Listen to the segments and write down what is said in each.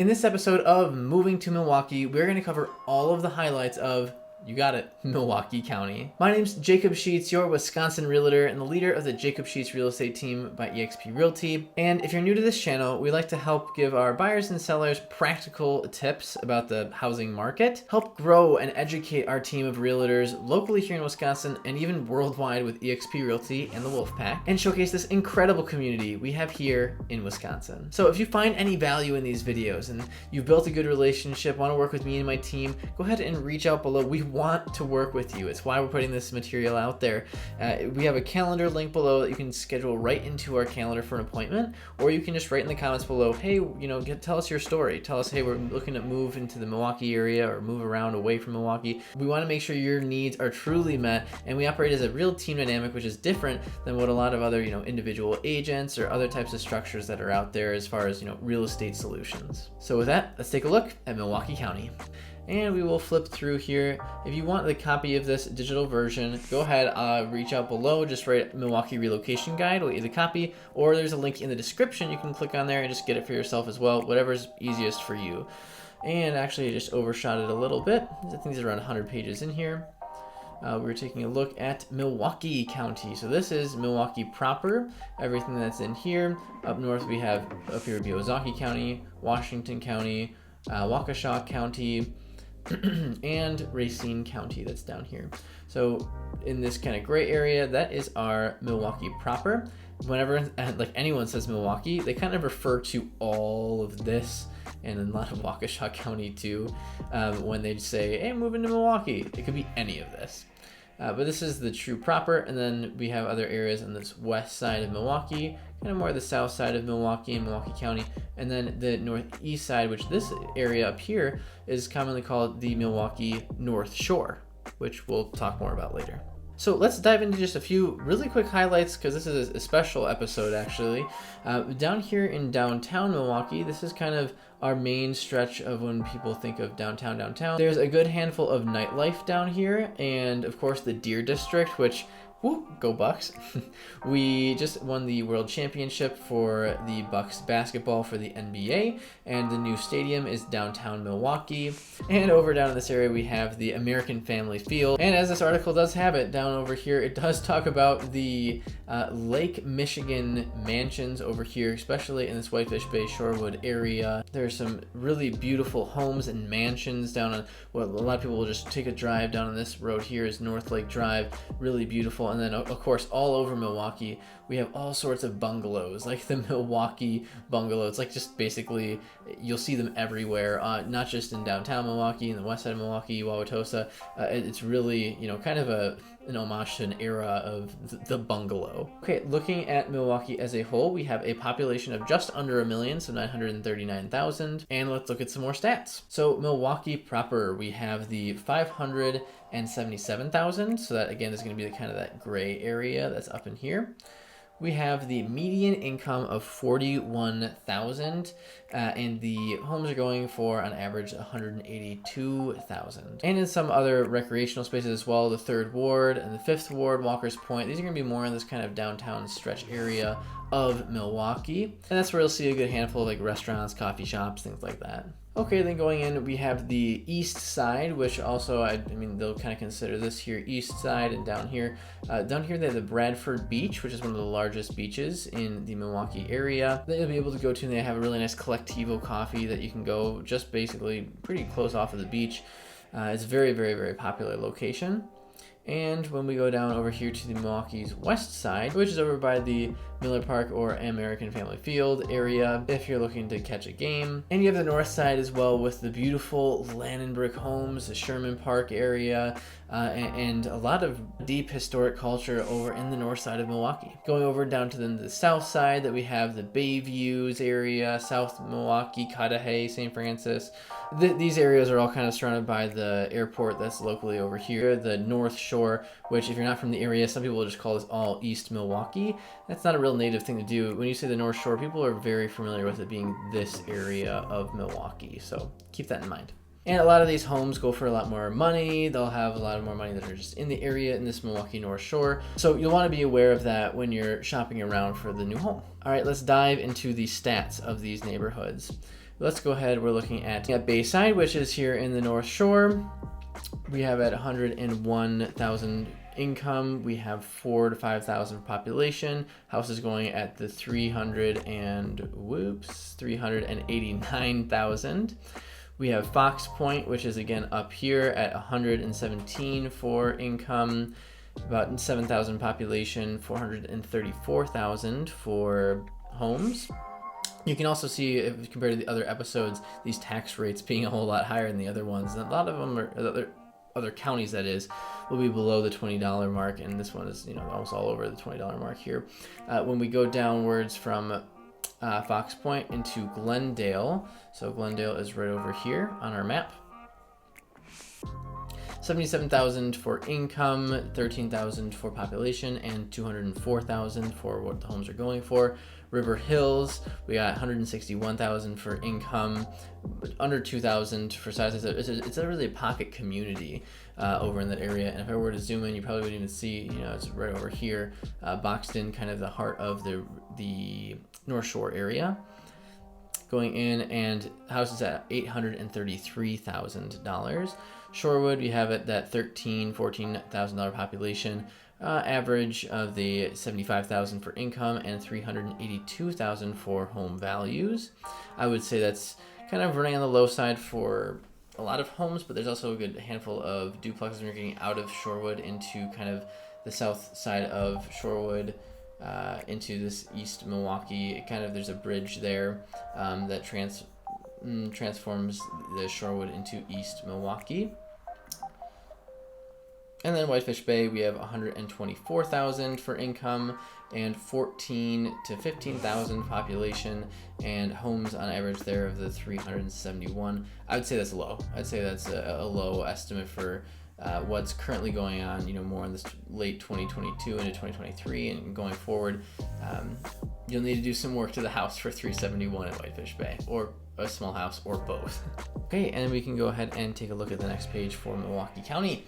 In this episode of Moving to Milwaukee, we're going to cover all of the highlights of, you got it, Milwaukee County. My name's Jacob Sheets, your Wisconsin realtor and the leader of the Jacob Sheets real estate team by eXp Realty. And if you're new to this channel, we like to help give our buyers and sellers practical tips about the housing market, help grow and educate our team of realtors locally here in Wisconsin and even worldwide with eXp Realty and the Wolfpack, and showcase this incredible community we have here in Wisconsin. So if you find any value in these videos and you've built a good relationship, want to work with me and my team, go ahead and reach out below. We want to work with you. It's why we're putting this material out there. We have a calendar link below that you can schedule right into our calendar for an appointment, or you can just write in the comments below, hey, tell us your story. Tell us, hey, we're looking to move into the Milwaukee area or move around away from Milwaukee. We want to make sure your needs are truly met, and we operate as a real team dynamic, which is different than what a lot of other, individual agents or other types of structures that are out there as far as, real estate solutions. So with that, let's take a look at Milwaukee County. And we will flip through here. If you want the copy of this digital version, go ahead, reach out below, just write Milwaukee Relocation Guide, we'll get the copy, or there's a link in the description. You can click on there and just get it for yourself as well, whatever's easiest for you. And actually I just overshot it a little bit. I think there's around 100 pages in here. We're taking a look at Milwaukee County. So this is Milwaukee proper, everything that's in here. Up north we have, up here would be Ozaukee County, Washington County, Waukesha County, and Racine County that's down here. So in this kind of gray area, that is our Milwaukee proper. Whenever anyone says Milwaukee, they kind of refer to all of this, and a lot of Waukesha County too, when they say, hey, I'm moving to Milwaukee. It could be any of this. But this is the true proper, and then we have other areas on this west side of Milwaukee, kind of more the south side of Milwaukee and Milwaukee County, and then the northeast side, which this area up here is commonly called the Milwaukee North Shore, which we'll talk more about later. So let's dive into just a few really quick highlights, because this is a special episode actually. Down here in downtown Milwaukee, this is kind of our main stretch of when people think of downtown. There's a good handful of nightlife down here, and of course the Deer District, which, woo, go Bucks. We just won the World Championship for the Bucks basketball for the NBA, and the new stadium is downtown Milwaukee. And over down in this area we have the American Family Field. And as this article does have it down over here, it does talk about the Lake Michigan mansions over here, especially in this Whitefish Bay Shorewood area. There's some really beautiful homes and mansions down on, well, a lot of people will just take a drive down on this road here is North Lake Drive, really beautiful. And then of course all over Milwaukee we have all sorts of bungalows, like the Milwaukee bungalow. It's like just basically you'll see them everywhere, not just in downtown Milwaukee, in the west side of Milwaukee, Wauwatosa. It's really kind of an homage to an era of the bungalow. Okay, looking at Milwaukee as a whole, we have a population of just under 1 million, so 939,000. And let's look at some more stats. So Milwaukee proper, we have the 577,000. So that again is going to be the kind of that gray area that's up in here. We have the median income of 41,000, and the homes are going for, on average, 182,000. And in some other recreational spaces as well, the 3rd Ward and the 5th Ward, Walker's Point, these are going to be more in this kind of downtown stretch area of Milwaukee. And that's where you'll see a good handful of restaurants, coffee shops, things like that. Okay, then going in, we have the east side, which also, I mean, they'll kind of consider this here east side, and down here they have the Bradford Beach, which is one of the largest beaches in the Milwaukee area that you'll be able to go to, and they have a really nice Collectivo coffee that you can go just basically pretty close off of the beach. It's a very, very, very popular location. And when we go down over here to the Milwaukee's west side, which is over by the Miller Park or American Family Field area, if you're looking to catch a game. And you have the north side as well with the beautiful Lannenbrick homes, the Sherman Park area, and a lot of deep historic culture over in the north side of Milwaukee. Going over down to the south side, that we have the Bayviews area, South Milwaukee, Cudahy, St. Francis. These areas are all kind of surrounded by the airport that's locally over here, the North Shore, which if you're not from the area, some people will just call this all East Milwaukee. That's not a real native thing to do. When you say the North Shore, people are very familiar with it being this area of Milwaukee, so keep that in mind. And a lot of these homes go for a lot more money. They'll have a lot more money that are just in the area in this Milwaukee North Shore. So you'll want to be aware of that when you're shopping around for the new home. All right, let's dive into the stats of these neighborhoods. Let's go ahead. We're looking at Bayside, which is here in the North Shore. We have at 101,000 income. We have 4,000 to 5,000 population. House is going at the 389,000. We have Fox Point, which is again up here at 117 for income, about 7,000 population, 434,000 for homes. You can also see, if compared to the other episodes, these tax rates being a whole lot higher than the other ones. And a lot of them are other counties, that is, will be below the $20 mark, and this one is, almost all over the $20 mark here. When we go downwards from Fox Point into Glendale, so Glendale is right over here on our map. 77,000 for income, 13,000 for population, and 204,000 for what the homes are going for. River Hills, we got 161,000 for income, under 2,000 for size. It's a really pocket community over in that area. And if I were to zoom in, you probably wouldn't even see, it's right over here, boxed in, kind of the heart of the North Shore area. Going in, and houses at $833,000. Shorewood, we have it that $14,000 population, average of the 75,000 for income and 382,000 for home values. I would say that's kind of running on the low side for a lot of homes, but there's also a good handful of duplexes when you're getting out of Shorewood into kind of the south side of Shorewood, into this East Milwaukee. There's a bridge there that transforms the Shorewood into East Milwaukee. And then Whitefish Bay, we have 124,000 for income and 14 to 15,000 population, and homes on average there of the 371. I would say that's low. I'd say that's a low estimate for what's currently going on, more in this late 2022 into 2023 and going forward. You'll need to do some work to the house for 371 at Whitefish Bay, or a small house, or both. Okay, and we can go ahead and take a look at the next page for Milwaukee County.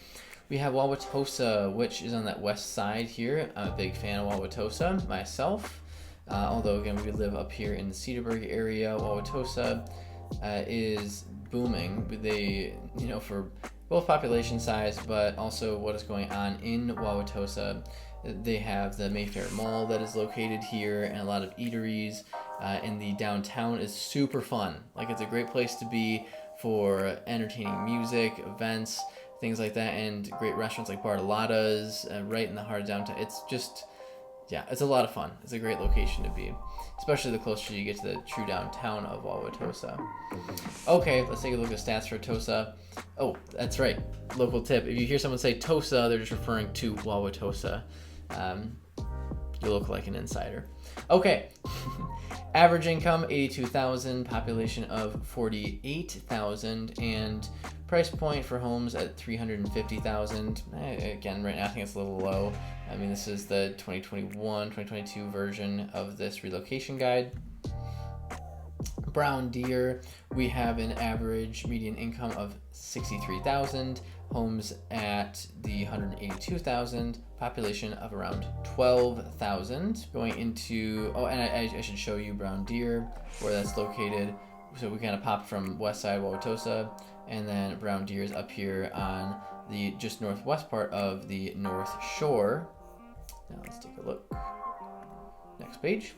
We have Wauwatosa, which is on that west side here. I'm a big fan of Wauwatosa myself. Although, again, we live up here in the Cedarburg area. Wauwatosa is booming. They, for both population size, but also what is going on in Wauwatosa. They have the Mayfair Mall that is located here, and a lot of eateries. And the downtown is super fun. It's a great place to be for entertaining music, events, things like that, and great restaurants like Bartolotta's right in the heart of downtown. It's just, it's a lot of fun. It's a great location to be, especially the closer you get to the true downtown of Wauwatosa. Okay, let's take a look at stats for Tosa. Oh, that's right. Local tip. If you hear someone say Tosa, they're just referring to Wauwatosa. You look like an insider. Okay. Average income, 82,000, population of 48,000, and price point for homes at 350,000. Again, right now I think it's a little low. I mean, this is the 2021-2022 version of this relocation guide. Brown Deer, we have an average median income of 63,000, homes at the 182,000, population of around 12,000. Going into, and I should show you Brown Deer, where that's located. So we kind of popped from west side Wauwatosa, and then Brown Deer is up here on the just northwest part of the North Shore. Now let's take a look. Next page.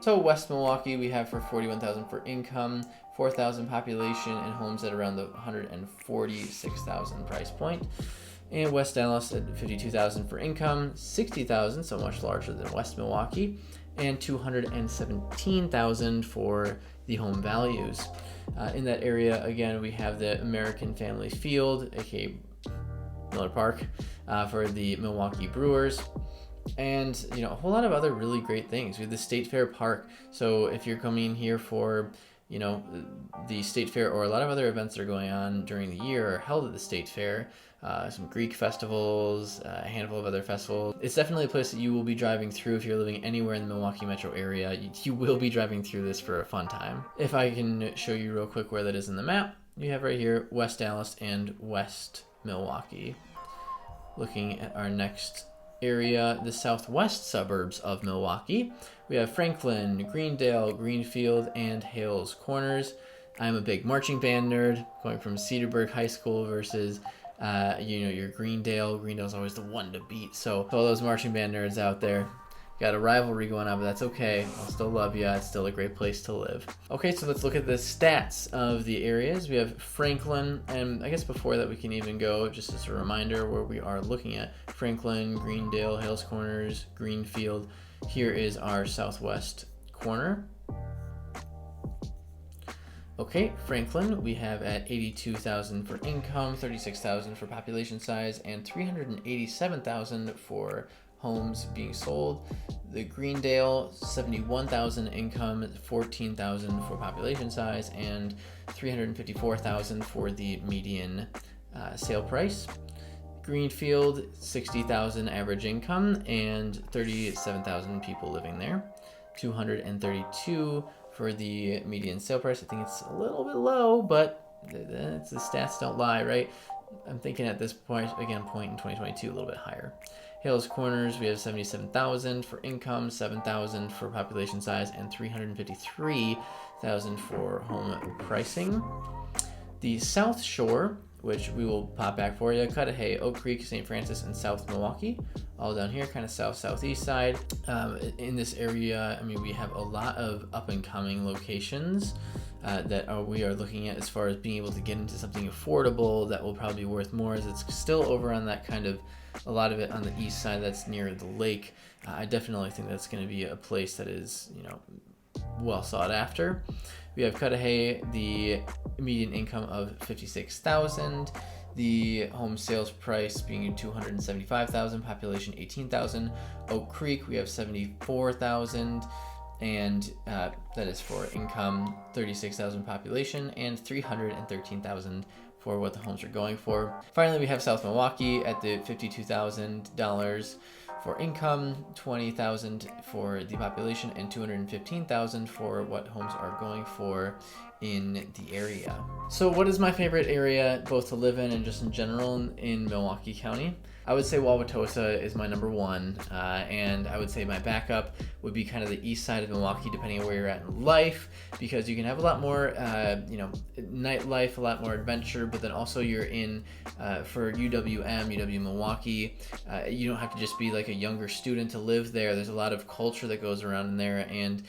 So West Milwaukee, we have for 41,000 for income, 4,000 population, and homes at around the 146,000 price point. And West Dallas at 52,000 for income, 60,000, so much larger than West Milwaukee, and 217,000 for the home values. In that area, again, we have the American Family Field, aka Miller Park, for the Milwaukee Brewers. And, a whole lot of other really great things. We have the State Fair Park. So if you're coming here for, the State Fair, or a lot of other events that are going on during the year are held at the State Fair, some Greek festivals, a handful of other festivals. It's definitely a place that you will be driving through if you're living anywhere in the Milwaukee metro area. You will be driving through this for a fun time. If I can show you real quick where that is in the map, you have right here West Dallas and West Milwaukee. Looking at our next area, the southwest suburbs of Milwaukee. We have Franklin, Greendale, Greenfield, and Hales Corners. I'm a big marching band nerd, going from Cedarburg High School versus your Greendale. Greendale's always the one to beat. So all those marching band nerds out there, got a rivalry going on, but that's okay. I'll still love you. It's still a great place to live. Okay, so let's look at the stats of the areas. We have Franklin, and I guess before that we can even go, just as a reminder, where we are looking at Franklin, Greendale, Hales Corners, Greenfield. Here is our southwest corner. Okay, Franklin, we have at 82,000 for income, 36,000 for population size, and 387,000 for homes being sold. The Greendale, 71,000 income, 14,000 for population size, and 354,000 for the median sale price. Greenfield, 60,000 average income and 37,000 people living there. 232 for the median sale price. I think it's a little bit low, but the stats don't lie, right? I'm thinking at this point in 2022, a little bit higher. Hales Corners, we have 77,000 for income, 7,000 for population size, and 353,000 for home pricing. The South Shore, which we will pop back for you, Cudahy, Oak Creek, St. Francis, and South Milwaukee, all down here, kind of southeast side. In this area, I mean, we have a lot of up-and-coming locations that we are looking at as far as being able to get into something affordable that will probably be worth more, as it's still over on that kind of, a lot of it on the east side that's near the lake. I definitely think that's going to be a place that is, well sought after. We have Cudahy, the median income of 56,000, the home sales price being 275,000, population 18,000. Oak Creek, we have 74,000, and that is for income, 36,000 population, and 313,000 for what the homes are going for. Finally, we have South Milwaukee at the $52,000 for income, 20,000 for the population, and 215,000 for what homes are going for in the area. So what is my favorite area both to live in and just in general in Milwaukee County? I would say Wauwatosa is my number one, and I would say my backup would be kind of the east side of Milwaukee, depending on where you're at in life, because you can have a lot more, nightlife, a lot more adventure, but then also you're in, for UW Milwaukee, you don't have to just be like a younger student to live there. There's a lot of culture that goes around in there, and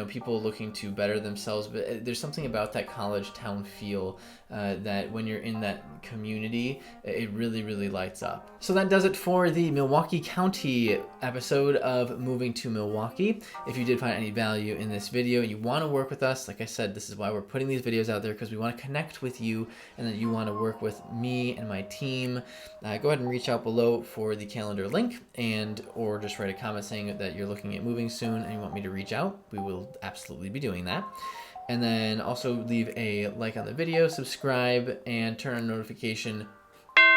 people looking to better themselves, but there's something about that college town feel that when you're in that community, it really, really lights up. So that does it for the Milwaukee County episode of Moving to Milwaukee. If you did find any value in this video and you want to work with us, like I said, this is why we're putting these videos out there, because we want to connect with you and that you want to work with me and my team. Go ahead and reach out below for the calendar link, or just write a comment saying that you're looking at moving soon and you want me to reach out. We will absolutely be doing that. And then also leave a like on the video, subscribe, and turn on notification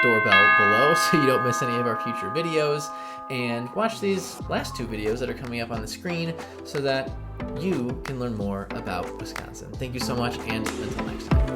doorbell below so you don't miss any of our future videos, and watch these last two videos that are coming up on the screen so that you can learn more about Wisconsin. Thank you so much, and until next time.